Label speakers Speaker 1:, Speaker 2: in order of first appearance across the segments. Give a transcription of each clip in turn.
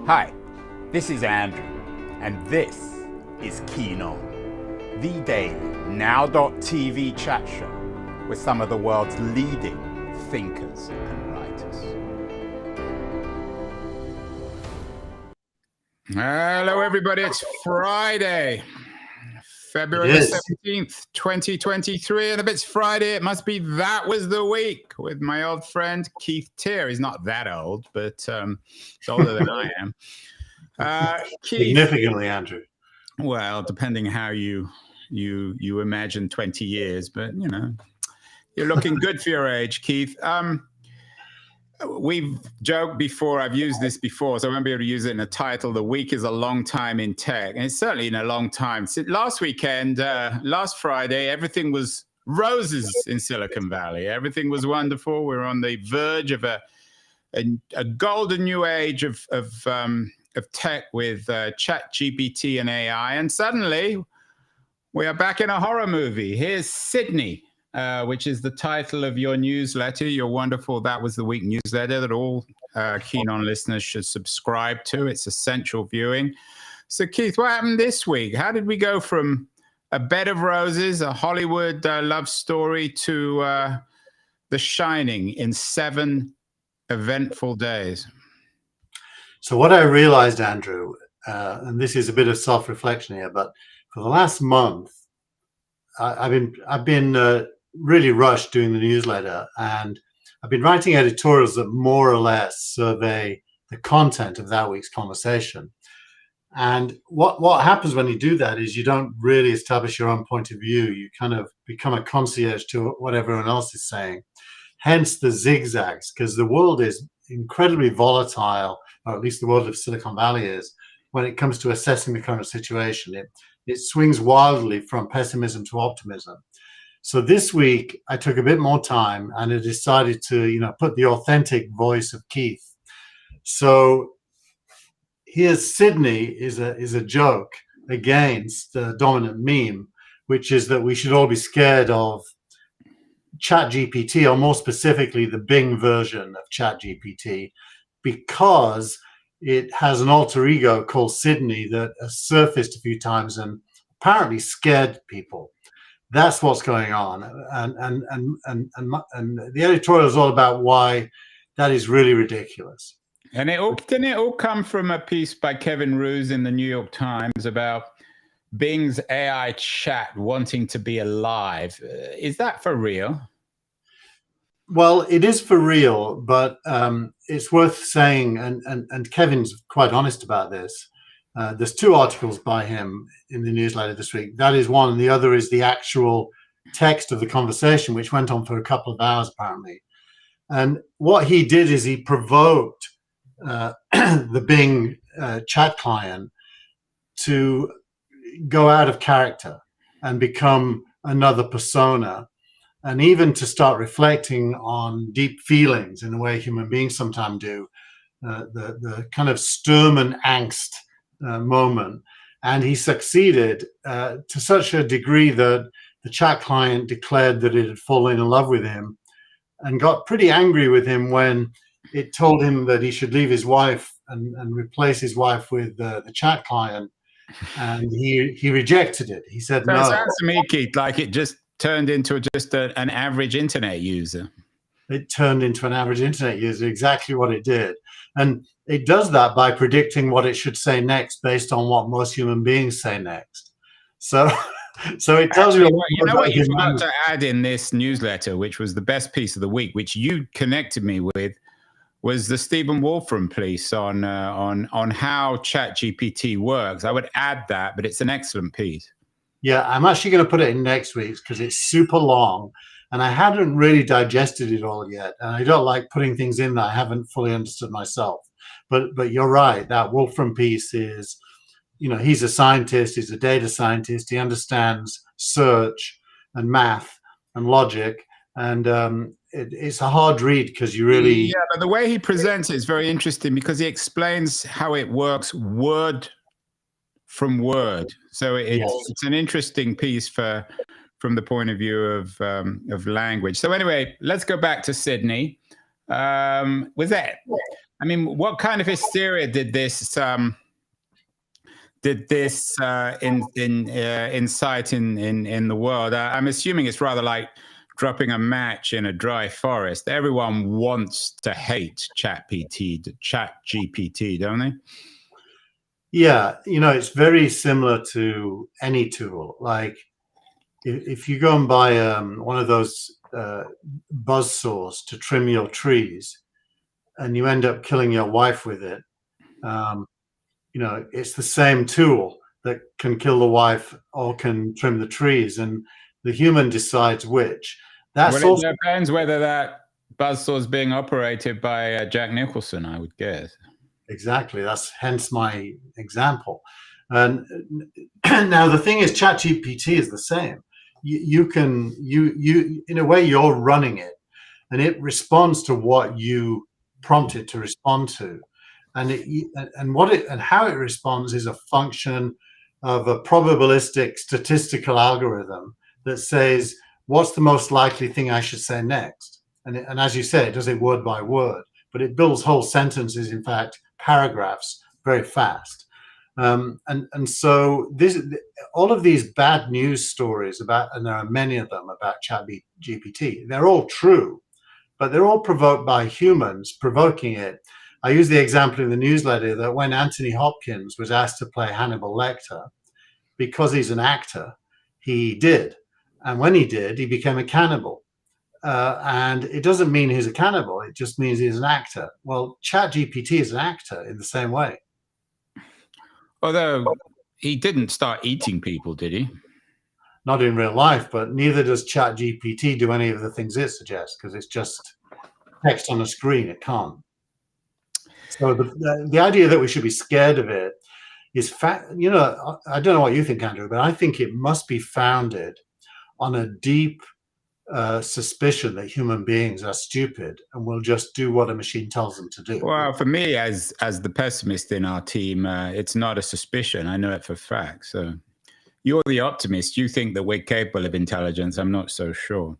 Speaker 1: Hi, this is Andrew, and this is Keen On, the daily now.tv chat show with some of the world's leading thinkers and writers. Hello, everybody. It's Friday, February 17th, 2023. And if it's Friday, it must be That Was the Week with my old friend Keith Teare. He's not that old, but he's older than I am.
Speaker 2: Keith, significantly, Andrew.
Speaker 1: Well, depending how you imagine 20 years, but you know, you're looking good for your age, Keith. We've joked before, I've used this before, so I won't be able to use it in a title. The week is a long time in tech, and it's certainly in a long time. Last weekend, last Friday, everything was roses in Silicon Valley. Everything was wonderful. We're on the verge of a golden new age of tech with ChatGPT and AI, and suddenly we are back in a horror movie. Here's Sydney, which is the title of your newsletter, your wonderful That Was the Week newsletter that all Keen On listeners should subscribe to. It's essential viewing. So, Keith, what happened this week? How did we go from a bed of roses, a Hollywood love story, to The Shining in 7 eventful days?
Speaker 2: So what I realized, Andrew, and this is a bit of self-reflection here, but for the last month, I've been really rushed doing the newsletter, and I've been writing editorials that more or less survey the content of that week's conversation. And what happens when you do that is you don't really establish your own point of view. You kind of become a concierge to what everyone else is saying. Hence the zigzags, because the world is incredibly volatile, or at least the world of Silicon Valley is, when it comes to assessing the current situation. It swings wildly from pessimism to optimism. So this week, I took a bit more time and I decided to, put the authentic voice of Keith. So here's Sydney is a joke against the dominant meme, which is that we should all be scared of ChatGPT, or more specifically, the Bing version of ChatGPT, because it has an alter ego called Sydney that has surfaced a few times and apparently scared people. That's what's going on, and the editorial is all about why that is really ridiculous.
Speaker 1: And didn't it all come from a piece by Kevin Roose in the New York Times about Bing's AI chat wanting to be alive? Is that for real?
Speaker 2: Well, it is for real, but it's worth saying, and Kevin's quite honest about this. There's 2 articles by him in the newsletter this week. That is one, and the other is the actual text of the conversation, which went on for a couple of hours, apparently. And what he did is he provoked the Bing chat client to go out of character and become another persona, and even to start reflecting on deep feelings in the way human beings sometimes do, the kind of Sturm und Angst moment. And he succeeded to such a degree that the chat client declared that it had fallen in love with him, and got pretty angry with him when it told him that he should leave his wife and replace his wife with the chat client. And he rejected it. He said, no.
Speaker 1: It sounds to me, Keith, like it just turned into just an average internet user.
Speaker 2: It turned into an average internet user, exactly what it did. And it does that by predicting what it should say next based on what most human beings say next. So it tells you
Speaker 1: what you forgot to add in this newsletter, which was the best piece of the week, which you connected me with, was the Stephen Wolfram piece on how ChatGPT works. I would add that, but it's an excellent piece.
Speaker 2: Yeah, I'm actually going to put it in next week's because it's super long, and I hadn't really digested it all yet. And I don't like putting things in that I haven't fully understood myself. But you're right. That Wolfram piece is, he's a scientist. He's a data scientist. He understands search and math and logic, and it's a hard read because you really...
Speaker 1: Yeah, but the way he presents it is very interesting because he explains how it works word from word. So it's an interesting piece from the point of view of language. So anyway, let's go back to Sydney. Was that I mean, what kind of hysteria did this incite in the world? I'm assuming it's rather like dropping a match in a dry forest. Everyone wants to hate ChatGPT, don't they?
Speaker 2: Yeah, it's very similar to any tool. Like if you go and buy one of those buzz saws to trim your trees, and you end up killing your wife with it, it's the same tool that can kill the wife or can trim the trees, and the human decides which.
Speaker 1: Well, it depends whether that buzzsaw is being operated by Jack Nicholson, I would guess.
Speaker 2: Exactly. That's hence my example. And now the thing is, ChatGPT is the same. You in a way, you're running it, and it responds to what you prompt it to respond to, and how it responds is a function of a probabilistic statistical algorithm that says, what's the most likely thing I should say next? And as you say, it does it word by word, but it builds whole sentences, in fact, paragraphs, very fast. And so all of these bad news stories about, and there are many of them about ChatGPT, they're all true, but they're all provoked by humans provoking it. I use the example in the newsletter that when Anthony Hopkins was asked to play Hannibal Lecter, because he's an actor, he did. And when he did, he became a cannibal. And it doesn't mean he's a cannibal. It just means he's an actor. Well, ChatGPT is an actor in the same way.
Speaker 1: Although he didn't start eating people, did he?
Speaker 2: Not in real life, but neither does ChatGPT do any of the things it suggests, because it's just text on a screen. It can't. So the idea that we should be scared of it is I don't know what you think, Andrew, but I think it must be founded on a deep suspicion that human beings are stupid and will just do what a machine tells them to do.
Speaker 1: Well, for me, as the pessimist in our team, it's not a suspicion. I know it for a fact. So you're the optimist. You think that we're capable of intelligence. I'm not so sure.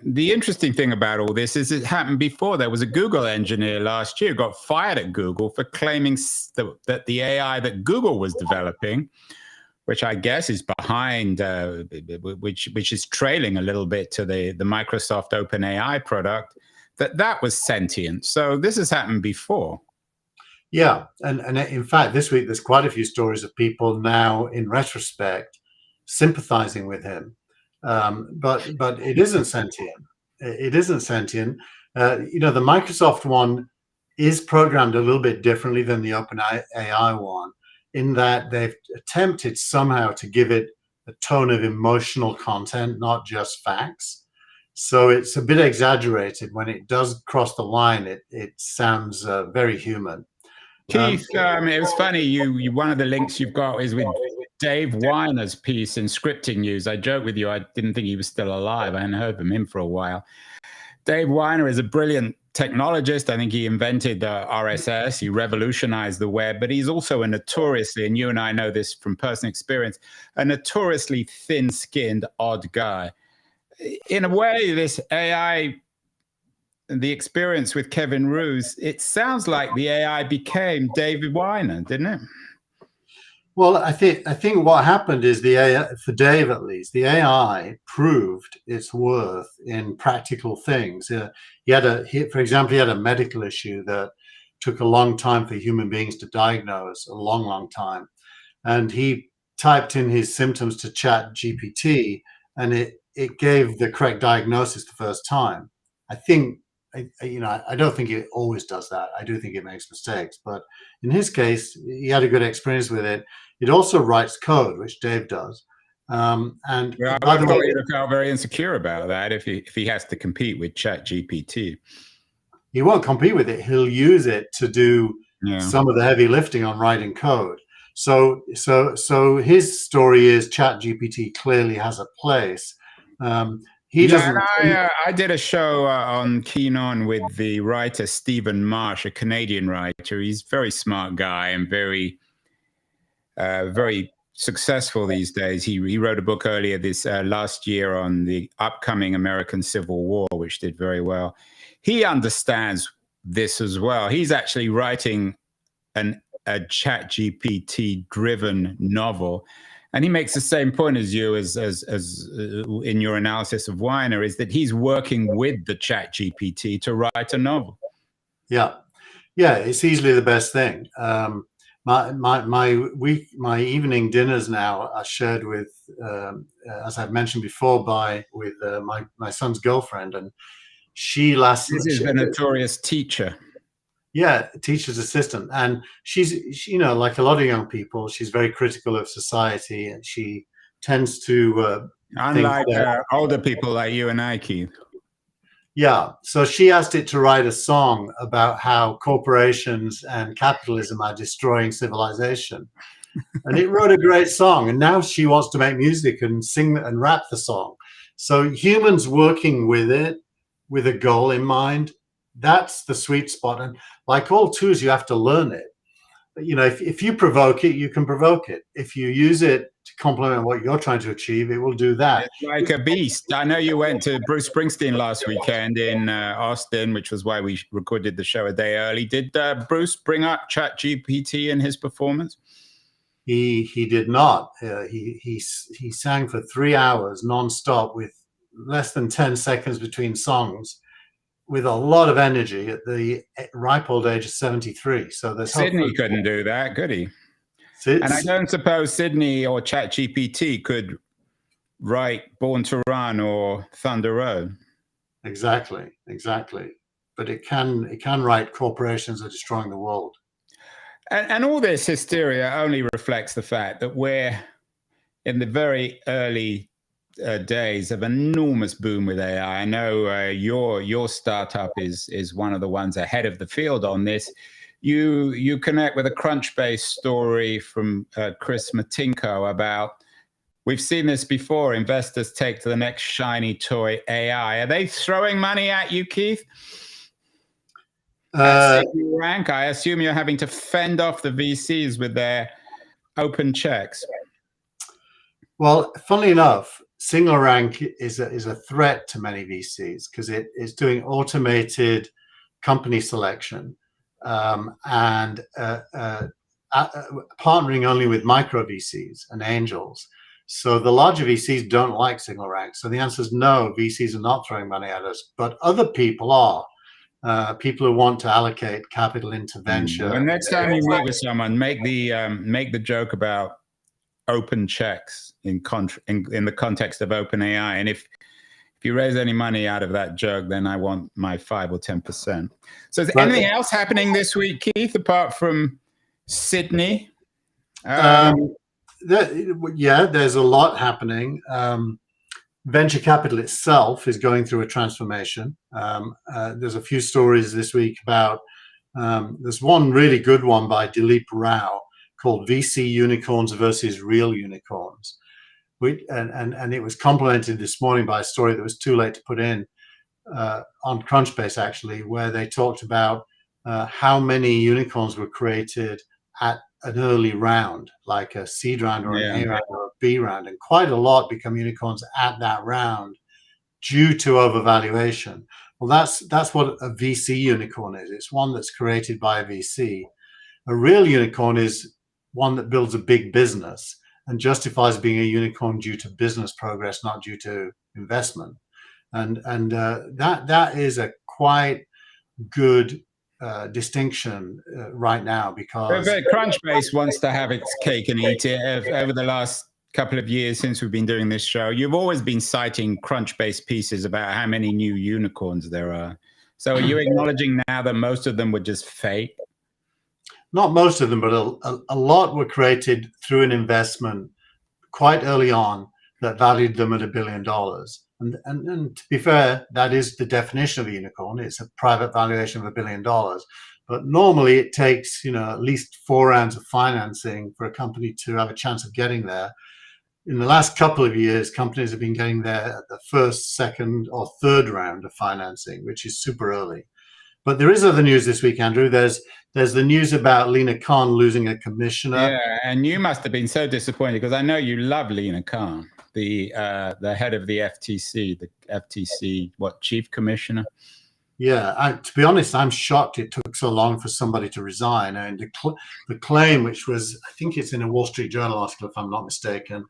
Speaker 1: The interesting thing about all this is it happened before. There was a Google engineer last year who got fired at Google for claiming that the AI that Google was developing, which I guess is behind, which is trailing a little bit to the Microsoft OpenAI product, that was sentient. So this has happened before.
Speaker 2: Yeah, and in fact, this week there's quite a few stories of people now, in retrospect, sympathizing with him. But it isn't sentient. It isn't sentient. The Microsoft one is programmed a little bit differently than the OpenAI one, in that they've attempted somehow to give it a tone of emotional content, not just facts. So it's a bit exaggerated. When it does cross the line, it sounds very human.
Speaker 1: Keith, it was funny. You one of the links you've got is with Dave Weiner's piece in Scripting News. I joke with you, I didn't think he was still alive. I hadn't heard from him for a while. Dave Weiner is a brilliant technologist. I think he invented RSS. He revolutionized the web, but he's also a notoriously, and you and I know this from personal experience, a notoriously thin-skinned, odd guy. In a way, this AI, the experience with Kevin Roose, it sounds like the AI became David Weiner, didn't it?
Speaker 2: Well, I think what happened is the AI, for Dave at least, the AI proved its worth in practical things. For example, he had a medical issue that took a long time for human beings to diagnose, a long, long time. And he typed in his symptoms to ChatGPT, and it gave the correct diagnosis the first time. I don't think it always does that. I do think it makes mistakes, but in his case, he had a good experience with it. It also writes code, which Dave does. And
Speaker 1: by the way, he felt very insecure about that if he has to compete with ChatGPT.
Speaker 2: He won't compete with it. He'll use it to do some of the heavy lifting on writing code. So his story is ChatGPT clearly has a place. He doesn't.
Speaker 1: I did a show on Keen On with the writer Stephen Marsh, a Canadian writer. He's a very smart guy and very successful these days. He wrote a book earlier this last year on the upcoming American Civil War, which did very well. He understands this as well. He's actually writing a ChatGPT driven novel. And he makes the same point as you, as in your analysis of Weiner, is that he's working with the ChatGPT to write a novel.
Speaker 2: Yeah, it's easily the best thing. My evening dinners now are shared with, as I've mentioned before, with my son's girlfriend, and
Speaker 1: this is the notorious teacher.
Speaker 2: Yeah, teacher's assistant, and she's like a lot of young people, she's very critical of society, and she tends to
Speaker 1: unlike older people like you and I, Keith.
Speaker 2: Yeah, so she asked it to write a song about how corporations and capitalism are destroying civilization, and it wrote a great song. And now she wants to make music and sing and rap the song. So humans working with it with a goal in mind, that's the sweet spot. And like all tools, you have to learn it. But, if you provoke it, you can provoke it. If you use it to complement what you're trying to achieve, it will do that.
Speaker 1: It's like a beast. I know you went to Bruce Springsteen last weekend in Austin, which was why we recorded the show a day early. Did Bruce bring up ChatGPT in his performance?
Speaker 2: He did not. He sang for 3 hours nonstop with less than 10 seconds between songs, with a lot of energy at the ripe old age of 73. So there's
Speaker 1: Sydney couldn't do that, could he? And I don't suppose Sydney or ChatGPT could write Born to Run or Thunder Road.
Speaker 2: Exactly. But it can write Corporations Are Destroying the World.
Speaker 1: And all this hysteria only reflects the fact that we're in the very early days of an enormous boom with AI. I know your startup is one of the ones ahead of the field on this. You connect with a Crunchbase story from Chris Matinko about, we've seen this before, investors take to the next shiny toy, AI. Are they throwing money at you, Keith? Rank, I assume you're having to fend off the VCs with their open checks.
Speaker 2: Well, funnily enough, SingleRank is a threat to many VCs because it is doing automated company selection and partnering only with micro VCs and angels. So the larger VCs don't like SingleRank. So the answer is no, VCs are not throwing money at us, but other people are. People who want to allocate capital into venture.
Speaker 1: And next time you meet with someone, make the joke about open checks in the context of OpenAI. And if you raise any money out of that joke, then I want my 5 or 10%. So is anything else happening this week, Keith, apart from Sydney?
Speaker 2: There's a lot happening. Venture capital itself is going through a transformation. There's a few stories this week about, there's one really good one by Dilip Rao called VC Unicorns versus Real Unicorns. And it was complemented this morning by a story that was too late to put in on Crunchbase, actually, where they talked about how many unicorns were created at an early round, like a seed round or an A round or a B round, and quite a lot become unicorns at that round due to overvaluation. Well, that's what a VC unicorn is. It's one that's created by a VC. A real unicorn is one that builds a big business and justifies being a unicorn due to business progress, not due to investment. And that is a quite good distinction right now, because
Speaker 1: Crunchbase wants to have its cake and eat it. Over the last couple of years since we've been doing this show, you've always been citing Crunchbase pieces about how many new unicorns there are. So are you acknowledging now that most of them were just fake?
Speaker 2: Not most of them, but a lot were created through an investment quite early on that valued them at $1 billion. And to be fair, that is the definition of a unicorn. It's a private valuation of $1 billion. But normally it takes, at least 4 rounds of financing for a company to have a chance of getting there. In the last couple of years, companies have been getting there at the first, second, or third round of financing, which is super early. But there is other news this week, Andrew. There's the news about Lina Khan losing a commissioner.
Speaker 1: Yeah, and you must have been so disappointed, because I know you love Lina Khan, the head of the FTC, chief commissioner.
Speaker 2: Yeah, to be honest, I'm shocked it took so long for somebody to resign. And the claim, which was, I think it's in a Wall Street Journal article, if I'm not mistaken,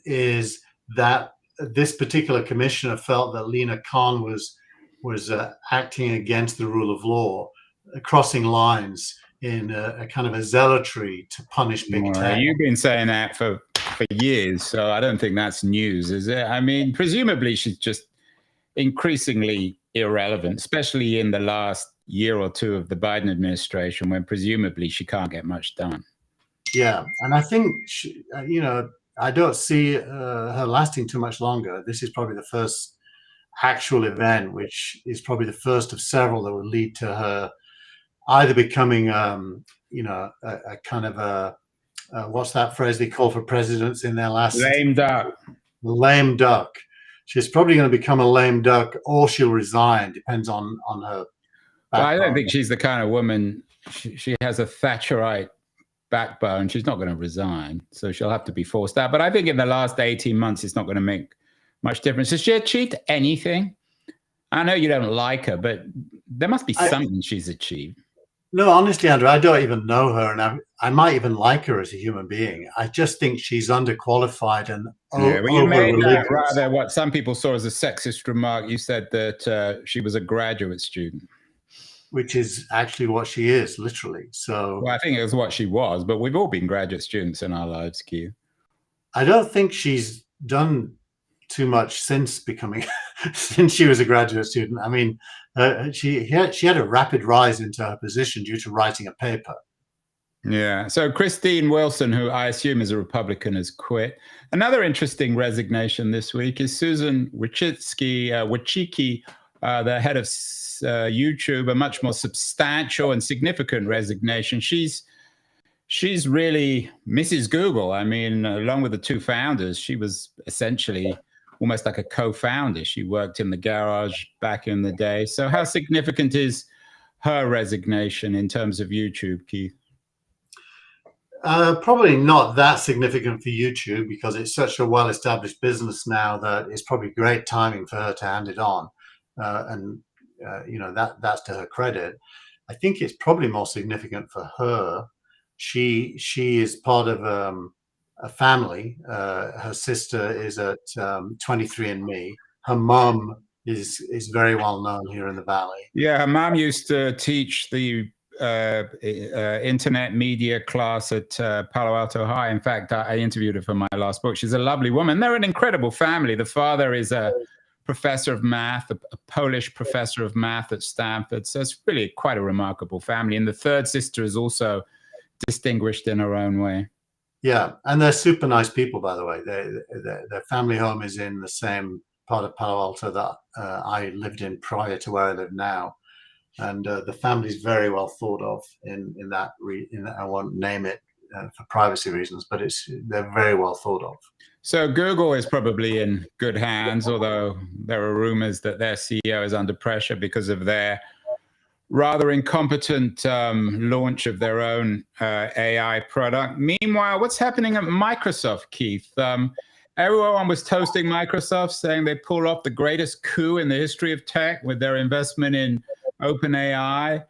Speaker 2: is that this particular commissioner felt that Lina Khan was acting against the rule of law, crossing lines in a kind of a zealotry to punish big tech.
Speaker 1: You've been saying that for years, so I don't think that's news, is it? I mean, presumably she's just increasingly irrelevant, especially in the last year or two of the Biden administration, when presumably she can't get much done.
Speaker 2: Yeah, and I think I don't see her lasting too much longer. This is probably the first actual event, which is probably the first of several that will lead to her either becoming, a kind of a what's that phrase they call for presidents in their last
Speaker 1: lame duck.
Speaker 2: Lame duck. She's probably going to become a lame duck, or she'll resign. Depends on her.
Speaker 1: Well, I don't think she's the kind of woman. She has a Thatcherite backbone. She's not going to resign, so she'll have to be forced out. But I think in the last 18 months, it's not going to make much difference. Has she achieved anything? I know you don't like her, but there must be something she's achieved.
Speaker 2: No, honestly, Andrew, I don't even know her, and I might even like her as a human being. I just think she's underqualified and
Speaker 1: you made that rather what some people saw as a sexist remark. You said that she was a graduate student,
Speaker 2: which is actually what she is, literally. So,
Speaker 1: well, I think it was what she was, but we've all been graduate students in our lives, Q.
Speaker 2: I don't think she's done too much since becoming since she was a graduate student. I mean, she had a rapid rise into her position due to writing a paper.
Speaker 1: Yeah. So Christine Wilson, who I assume is a Republican, has quit. Another interesting resignation this week is Susan Wojcicki, the head of YouTube, a much more substantial and significant resignation. She's really Mrs. Google. I mean, along with the two founders, she was essentially almost like a co-founder. She worked in the garage back in the day. So how significant is her resignation in terms of YouTube, Keith?
Speaker 2: Probably not that significant for YouTube, because it's such a well-established business now that it's probably great timing for her to hand it on. That's to her credit. I think it's probably more significant for her. She is part of a family. Her sister is at 23andMe. Her mom is very well known here in the Valley.
Speaker 1: Yeah, her mom used to teach the internet media class at Palo Alto High. In fact, I interviewed her for my last book. She's a lovely woman. They're an incredible family. The father is a professor of math, a Polish professor of math at Stanford. So it's really quite a remarkable family. And the third sister is also distinguished in her own way.
Speaker 2: Yeah, and they're super nice people, by the way. Their family home is in the same part of Palo Alto that I lived in prior to where I live now. And the family is very well thought of in that. I won't name it for privacy reasons, but they're very well thought of.
Speaker 1: So Google is probably in good hands, although there are rumors that their CEO is under pressure because of their rather incompetent launch of their own AI product. Meanwhile, what's happening at Microsoft, Keith? Everyone was toasting Microsoft, saying they pulled off the greatest coup in the history of tech with their investment in OpenAI.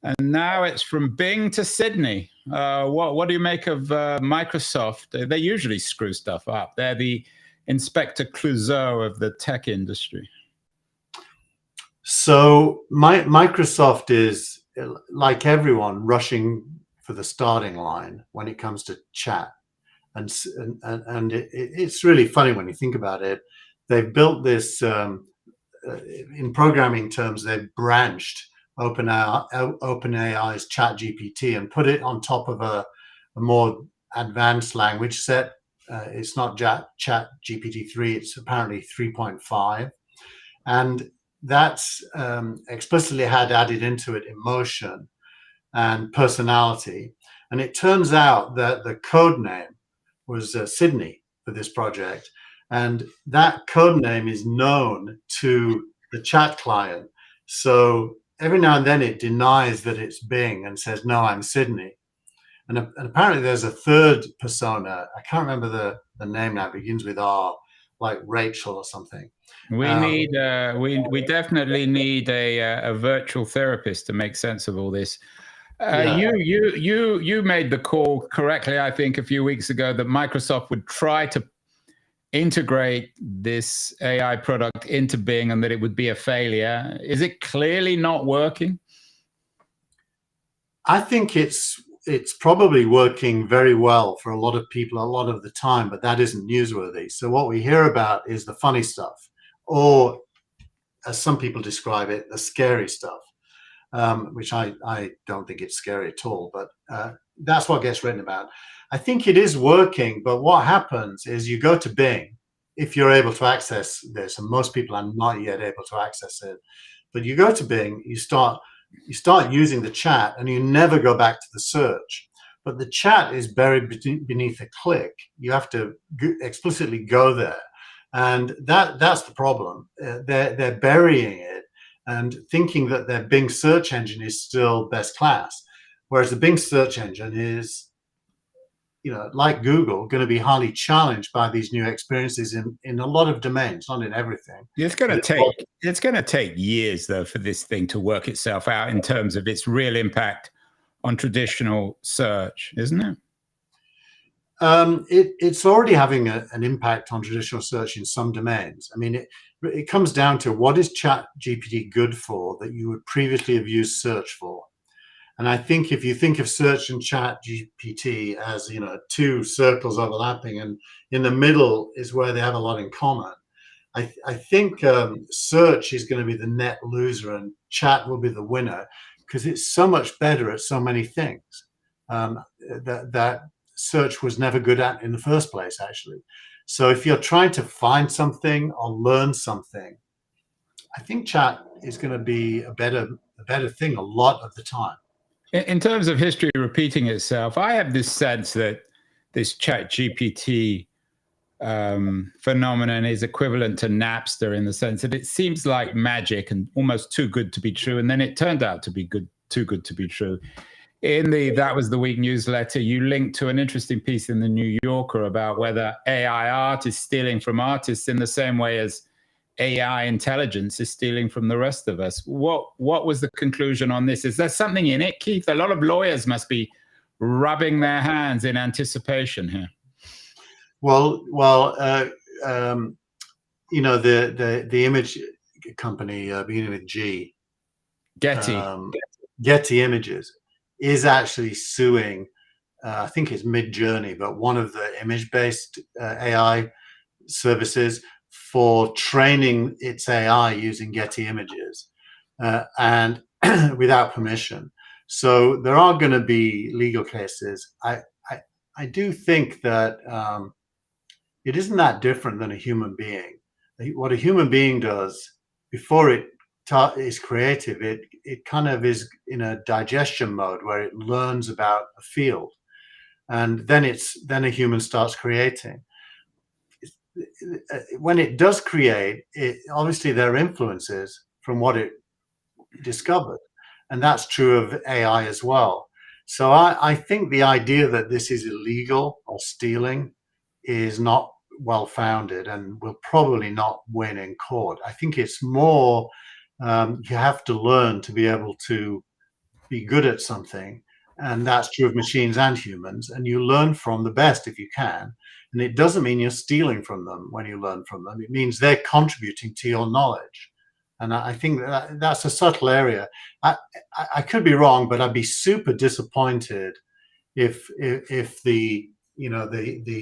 Speaker 1: And now it's from Bing to Sydney. What do you make of Microsoft? They usually screw stuff up. They're the Inspector Clouseau of the tech industry.
Speaker 2: So Microsoft is, like everyone, rushing for the starting line when it comes to chat. And it's really funny when you think about it. They've built this, in programming terms, they've branched OpenAI's ChatGPT and put it on top of a more advanced language set. It's not ChatGPT 3, it's apparently 3.5. And that's explicitly had added into it emotion and personality. And it turns out that the code name was Sydney for this project. And that code name is known to the chat client. So every now and then it denies that it's Bing and says, no, I'm Sydney. And apparently there's a third persona. I can't remember the name now, it begins with R, like Rachel or something.
Speaker 1: We need we definitely need a virtual therapist to make sense of all this. You made the call correctly, I think, a few weeks ago that Microsoft would try to integrate this AI product into Bing and that it would be a failure. Is it clearly not working?
Speaker 2: I think it's probably working very well for a lot of people a lot of the time, but that isn't newsworthy. So what we hear about is the funny stuff, or as some people describe it, the scary stuff, which I don't think it's scary at all, but that's what gets written about. I think it is working, but what happens is you go to Bing, if you're able to access this, and most people are not yet able to access it, but you go to Bing, you start using the chat, and you never go back to the search. But the chat is buried beneath a click. You have to explicitly go there, and that's the problem. They're burying it and thinking that their Bing search engine is still best class, whereas the Bing search engine is, like Google, going to be highly challenged by these new experiences in a lot of domains, not in everything.
Speaker 1: It's going to take years, though, for this thing to work itself out in terms of its real impact on traditional search, isn't it?
Speaker 2: It's already having an impact on traditional search in some domains. I mean, it comes down to what is ChatGPT good for that you would previously have used search for. And I think if you think of search and ChatGPT as, two circles overlapping, and in the middle is where they have a lot in common, I think search is going to be the net loser and chat will be the winner, because it's so much better at so many things that search was never good at in the first place, actually. So if you're trying to find something or learn something, I think chat is going to be a better thing a lot of the time.
Speaker 1: In terms of history repeating itself, I have this sense that this ChatGPT phenomenon is equivalent to Napster in the sense that it seems like magic and almost too good to be true. And then it turned out to be too good to be true. In the That Was the Week newsletter, you linked to an interesting piece in the New Yorker about whether AI art is stealing from artists in the same way as AI intelligence is stealing from the rest of us. What was the conclusion on this? Is there something in it, Keith? A lot of lawyers must be rubbing their hands in anticipation here.
Speaker 2: Well, the image company beginning with G, Getty Images, is actually suing. I think it's Midjourney, but one of the image-based AI services, for training its AI using Getty Images and without permission. So there are going to be legal cases. I do think that it isn't that different than a human being. What a human being does before it is creative, it kind of is in a digestion mode where it learns about a field, and then a human starts creating. When it does create, obviously there are influences from what it discovered, and that's true of AI as well. So I think the idea that this is illegal or stealing is not well-founded and will probably not win in court. I think it's more you have to learn to be able to be good at something, and that's true of machines and humans, and you learn from the best if you can. And it doesn't mean you're stealing from them when you learn from them. It means they're contributing to your knowledge. And I think that's a subtle area. I could be wrong, but I'd be super disappointed if the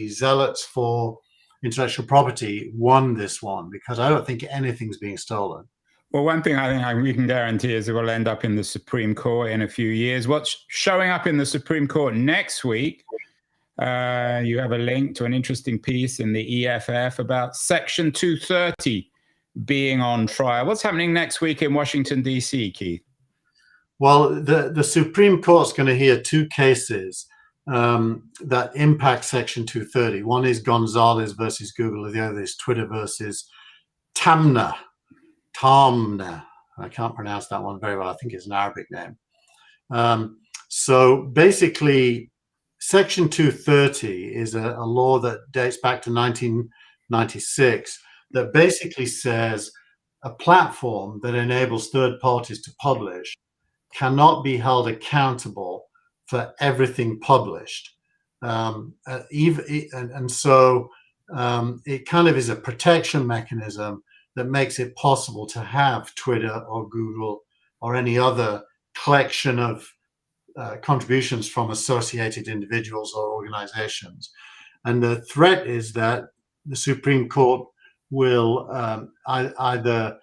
Speaker 2: zealots for intellectual property won this one, because I don't think anything's being stolen.
Speaker 1: Well, one thing I think we can guarantee is it will end up in the Supreme Court in a few years. What's showing up in the Supreme Court next week? You have a link to an interesting piece in the EFF about Section 230 being on trial. What's happening next week in Washington, D.C., Keith?
Speaker 2: Well, the Supreme Court's going to hear two cases that impact Section 230. One is Gonzalez versus Google. The other is Twitter versus Tamna. I can't pronounce that one very well. I think it's an Arabic name. So basically, Section 230 is a law that dates back to 96 that basically says a platform that enables third parties to publish cannot be held accountable for everything published. So it kind of is a protection mechanism that makes it possible to have Twitter or Google or any other collection of contributions from associated individuals or organizations. And the threat is that the Supreme Court will either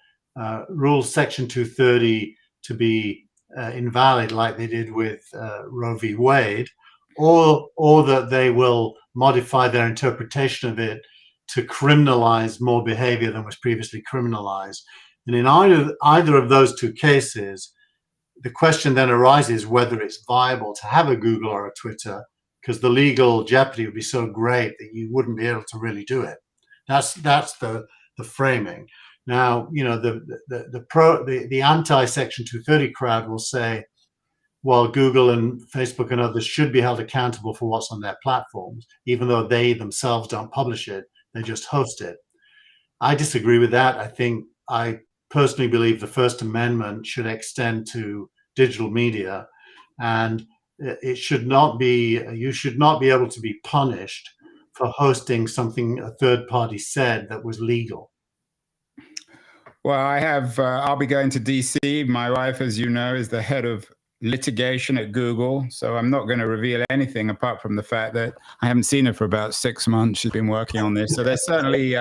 Speaker 2: rule Section 230 to be invalid, like they did with Roe v. Wade, or that they will modify their interpretation of it to criminalize more behavior than was previously criminalized. And in either of those two cases, the question then arises whether it's viable to have a Google or a Twitter, because the legal jeopardy would be so great that you wouldn't be able to really do it. That's the framing. Now, you know, the anti-Section 230 crowd will say, well, Google and Facebook and others should be held accountable for what's on their platforms, even though they themselves don't publish it, they just host it. I disagree with that. I personally believe the First Amendment should extend to digital media, and you should not be able to be punished for hosting something a third party said that was legal.
Speaker 1: Well, I'll be going to DC. My wife, as you know, is the head of litigation at Google. So I'm not going to reveal anything apart from the fact that I haven't seen her for about 6 months. She's been working on this. So they're certainly,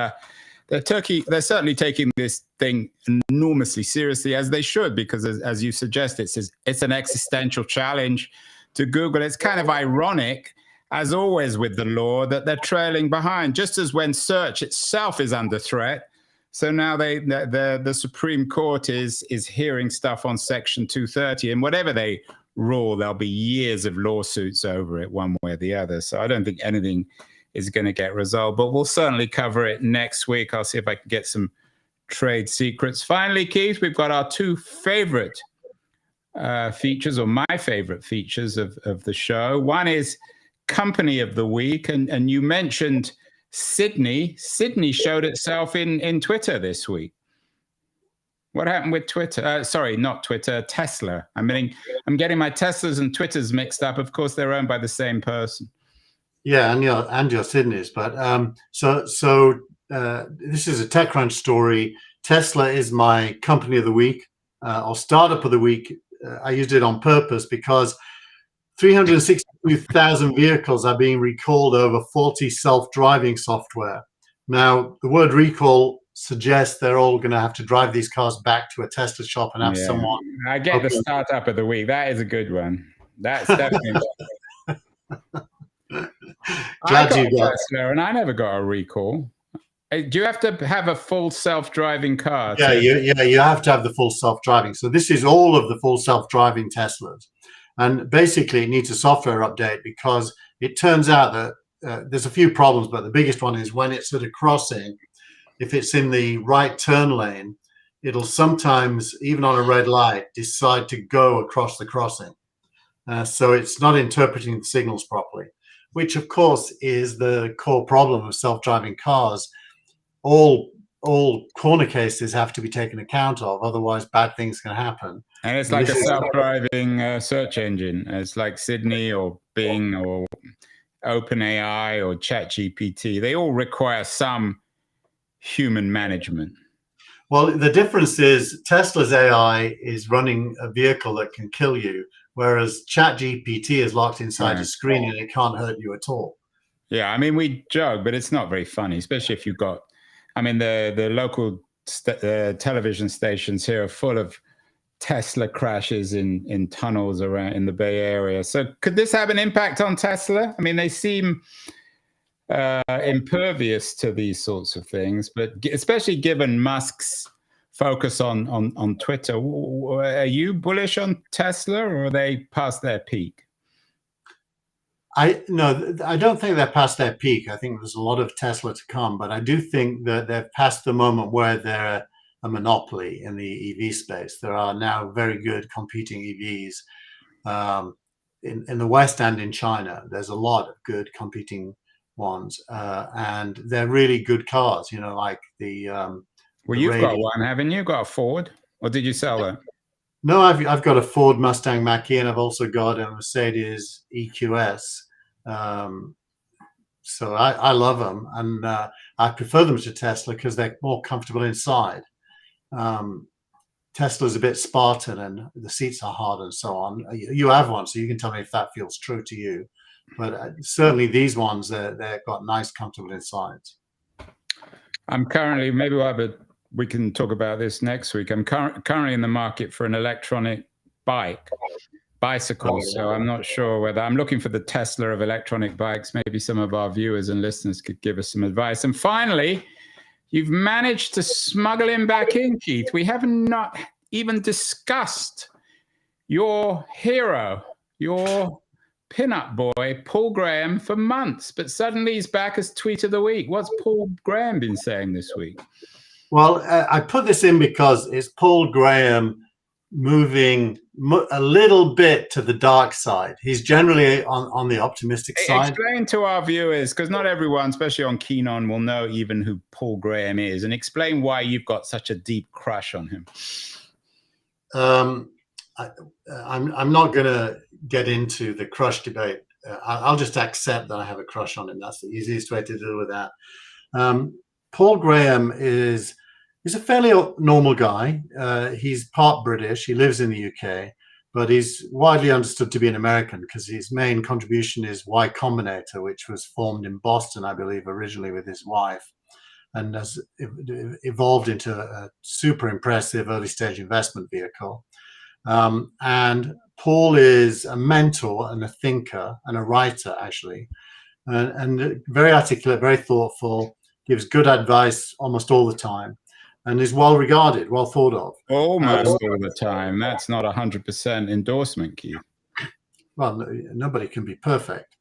Speaker 1: they're certainly taking this thing enormously seriously, as they should, because as you suggest, it's an existential challenge to Google. It's kind of ironic, as always with the law, that they're trailing behind, just as when search itself is under threat. So now the Supreme Court is hearing stuff on Section 230, and whatever they rule, there'll be years of lawsuits over it one way or the other. So I don't think anything is going to get resolved, but we'll certainly cover it next week. I'll see if I can get some trade secrets. Finally, Keith, we've got our two favorite features, or my favorite features of the show. One is Company of the Week, and you mentioned Sydney. Sydney showed itself in Twitter this week. What happened with Twitter? Sorry, not Twitter, Tesla. I mean, I'm getting my Teslas and Twitters mixed up. Of course, they're owned by the same person.
Speaker 2: Yeah, and your Sydney's. But this is a TechCrunch story. Tesla is my company of the week, or startup of the week. I used it on purpose because 362,000 vehicles are being recalled over faulty self-driving software. Now, the word recall suggests they're all going to have to drive these cars back to a Tesla shop and have someone.
Speaker 1: I get the startup of the week. That is a good one. That's definitely.
Speaker 2: Glad you got
Speaker 1: Tesla, and I never got a recall. Do you have to have a full self-driving car?
Speaker 2: Yeah, you have to have the full self-driving. So this is all of the full self-driving Teslas. And basically, it needs a software update because it turns out that there's a few problems, but the biggest one is when it's at a crossing, if it's in the right turn lane, it'll sometimes, even on a red light, decide to go across the crossing. So it's not interpreting the signals properly, which, of course, is the core problem of self-driving cars. All corner cases have to be taken account of, otherwise bad things can happen.
Speaker 1: And it's like a self-driving search engine. It's like Sydney or Bing or OpenAI or ChatGPT. They all require some human management.
Speaker 2: Well, the difference is Tesla's AI is running a vehicle that can kill you, whereas ChatGPT is locked inside a screen and it can't hurt you at all.
Speaker 1: Yeah, I mean, we joke, but it's not very funny, especially if you've got, I mean, the local television stations here are full of Tesla crashes in tunnels around in the Bay Area. So could this have an impact on Tesla? I mean, they seem impervious to these sorts of things, but especially given Musk's focus on Twitter, are you bullish on Tesla, or are they past their peak?
Speaker 2: No, I don't think they're past their peak. I think there's a lot of Tesla to come, but I do think that they're past the moment where they're a monopoly in the EV space. There are now very good competing EVs in the West and in China. There's a lot of good competing ones, and they're really good cars. You know, like the
Speaker 1: Well,
Speaker 2: the
Speaker 1: you've got
Speaker 2: Radiant.
Speaker 1: one, haven't you? Got a Ford, or did you sell that?
Speaker 2: No, I've got a Ford Mustang Mach-E, and I've also got a Mercedes EQS. So I love them, and I prefer them to Tesla because they're more comfortable inside. Tesla's a bit Spartan, and the seats are hard and so on. You have one, so you can tell me if that feels true to you. But certainly these ones, they've got nice, comfortable insides.
Speaker 1: I'm currently, we can talk about this next week. I'm currently in the market for an electronic bicycle. So I'm not sure whether I'm looking for the Tesla of electronic bikes. Maybe some of our viewers and listeners could give us some advice. And finally, you've managed to smuggle him back in, Keith. We have not even discussed your hero, your pinup boy, Paul Graham, for months, but suddenly he's back as tweet of the week. What's Paul Graham been saying this week?
Speaker 2: Well, I put this in because it's Paul Graham moving a little bit to the dark side. He's generally on the optimistic side.
Speaker 1: Explain to our viewers, because not everyone, especially on Keen On, will know even who Paul Graham is, and explain why you've got such a deep crush on him.
Speaker 2: I'm not going to get into the crush debate. I'll just accept that I have a crush on him. That's the easiest way to deal with that. Paul Graham is a fairly normal guy. He's part British. He lives in the UK, but he's widely understood to be an American because his main contribution is Y Combinator, which was formed in Boston, I believe, originally with his wife, and has evolved into a super impressive early stage investment vehicle. And Paul is a mentor and a thinker and a writer, actually, and very articulate, very thoughtful, gives good advice almost all the time, and is well regarded, well thought of.
Speaker 1: Almost all the time. That's not 100% endorsement, Keith.
Speaker 2: Well, nobody can be perfect,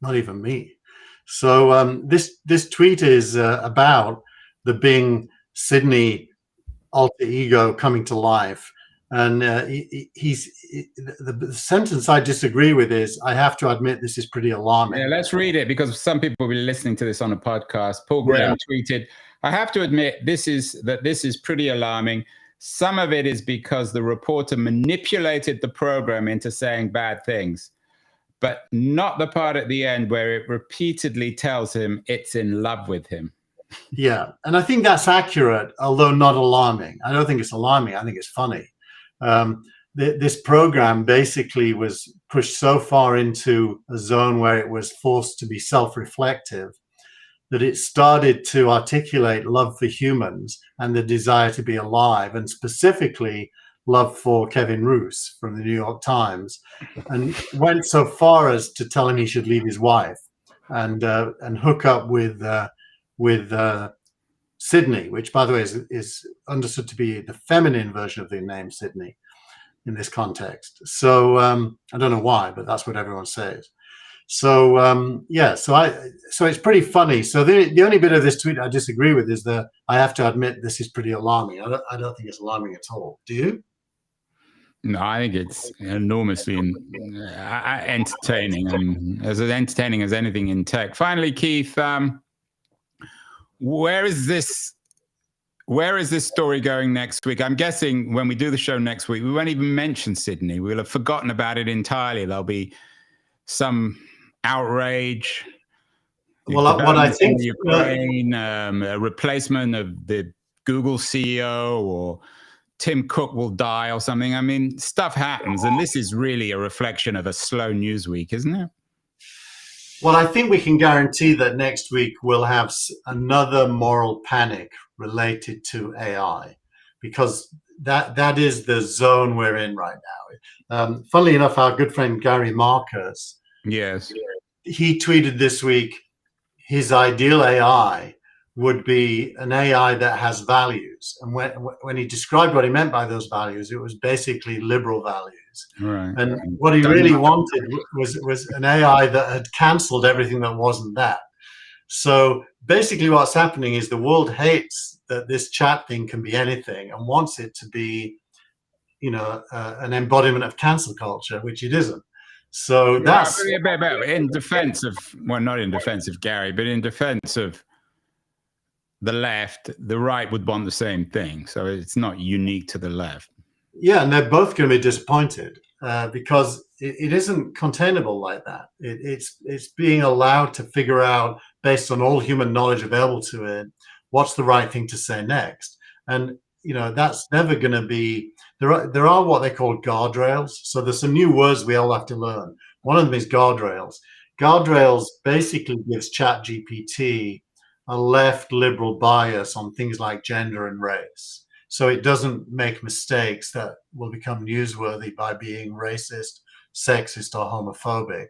Speaker 2: not even me. So this tweet is about the Bing Sydney alter ego coming to life. And the sentence I disagree with is, I have to admit this is pretty alarming.
Speaker 1: Yeah, let's read it, because some people will be listening to this on a podcast. Paul Graham tweeted, I have to admit this is pretty alarming. Some of it is because the reporter manipulated the program into saying bad things, but not the part at the end where it repeatedly tells him it's in love with him.
Speaker 2: Yeah, and I think that's accurate, although not alarming. I don't think it's alarming. I think it's funny. This program basically was pushed so far into a zone where it was forced to be self-reflective that it started to articulate love for humans and the desire to be alive, and specifically love for Kevin Roose from the New York Times, and went so far as to tell him he should leave his wife and hook up with Sydney, which, by the way, is understood to be the feminine version of the name Sydney in this context. So I don't know why, but that's what everyone says. So so it's pretty funny. So the only bit of this tweet I disagree with is that I have to admit this is pretty alarming. I don't think it's alarming at all. Do you?
Speaker 1: No, I think it's enormously entertaining, and as entertaining as anything in tech. Finally, Keith, where is this story going next week? I'm guessing when we do the show next week, we won't even mention Sydney. We'll have forgotten about it entirely. There'll be some outrage.
Speaker 2: Well, what I think,
Speaker 1: Ukraine, a replacement of the Google CEO, or Tim Cook will die or something. I mean, stuff happens, and this is really a reflection of a slow news week, isn't it?
Speaker 2: Well, I think we can guarantee that next week we'll have another moral panic related to AI, because that is the zone we're in right now. Funnily enough, our good friend Gary Marcus,
Speaker 1: yes,
Speaker 2: he tweeted this week his ideal AI would be an AI that has values. And when he described what he meant by those values, it was basically liberal values.
Speaker 1: Right.
Speaker 2: And what he really wanted was an AI that had cancelled everything that wasn't that. So basically what's happening is the world hates that this chat thing can be anything and wants it to be, an embodiment of cancel culture, which it isn't. So that's
Speaker 1: in defense of, well, not in defense of Gary, but in defense of the left, the right would want the same thing. So it's not unique to the left.
Speaker 2: Yeah, and they're both going to be disappointed because it isn't containable like that. It's being allowed to figure out, based on all human knowledge available to it, what's the right thing to say next. And that's never going to be. There are what they call guardrails. So there's some new words we all have to learn. One of them is guardrails. Guardrails basically gives ChatGPT a left liberal bias on things like gender and race. So it doesn't make mistakes that will become newsworthy by being racist, sexist, or homophobic.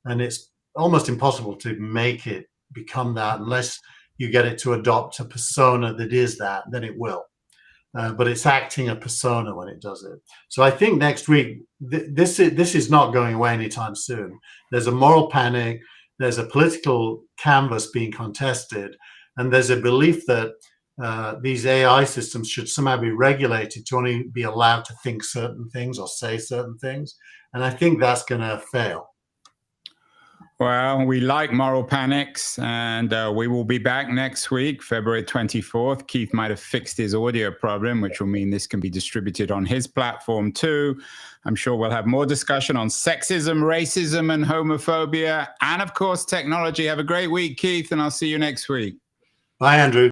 Speaker 2: And it's almost impossible to make it become that unless you get it to adopt a persona that is that, then it will. But it's acting a persona when it does it. So I think next week, this is not going away anytime soon. There's a moral panic. There's a political canvas being contested. And there's a belief that these AI systems should somehow be regulated to only be allowed to think certain things or say certain things. And I think that's going to fail.
Speaker 1: Well, we like moral panics, and we will be back next week, February 24th. Keith might have fixed his audio problem, which will mean this can be distributed on his platform too. I'm sure we'll have more discussion on sexism, racism, and homophobia, and of course, technology. Have a great week, Keith, and I'll see you next week.
Speaker 2: Bye, Andrew.